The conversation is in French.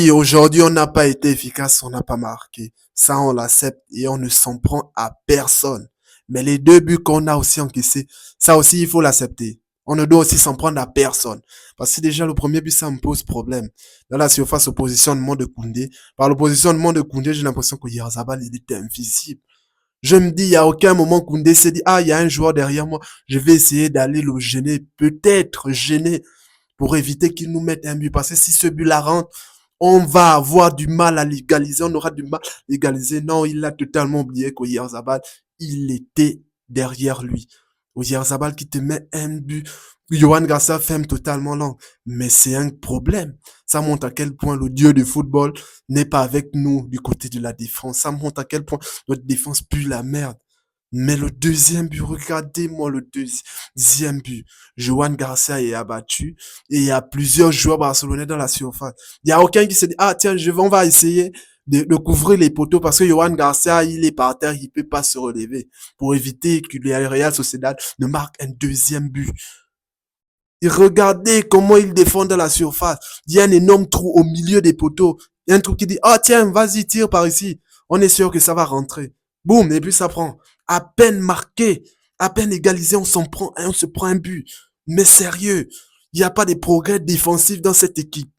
Oui, aujourd'hui, on n'a pas été efficace, on n'a pas marqué. Ça, on l'accepte et on ne s'en prend à personne. Mais les deux buts qu'on a aussi encaissés, ça aussi, il faut l'accepter. On ne doit aussi s'en prendre à personne. Parce que déjà, le premier but, ça me pose problème. Dans la surface, au positionnement de Koundé. Par le positionnement de Koundé, j'ai l'impression que Yarzabal, il était invisible. Je me dis, il y a aucun moment Koundé s'est dit, ah, il y a un joueur derrière moi, je vais essayer d'aller le gêner, peut-être gêner pour éviter qu'il nous mette un but. Parce que si ce but-là rentre, on va avoir du mal à légaliser, on aura du mal à légaliser. Non, il a totalement oublié qu'Oyarzabal, il était derrière lui. Oyarzabal qui te met un but. Johan Garcia ferme totalement l'angle. Mais c'est un problème. Ça montre à quel point le dieu du football n'est pas avec nous du côté de la défense. Ça montre à quel point notre défense pue la merde. Mais le deuxième but, regardez-moi le deuxième but. Johan Garcia est abattu et il y a plusieurs joueurs barcelonais dans la surface. Il n'y a aucun qui se dit, ah tiens, on va essayer de couvrir les poteaux parce que Johan Garcia, il est par terre, il peut pas se relever pour éviter que le Real Sociedad ne marque un deuxième but. Et regardez comment il défend dans la surface. Il y a un énorme trou au milieu des poteaux. Il y a un trou qui dit, ah tiens, vas-y, tire par ici. On est sûr que ça va rentrer. Boum, et puis ça prend. À peine marqué, à peine égalisé, on se prend un but. Mais sérieux, il n'y a pas de progrès défensif dans cette équipe.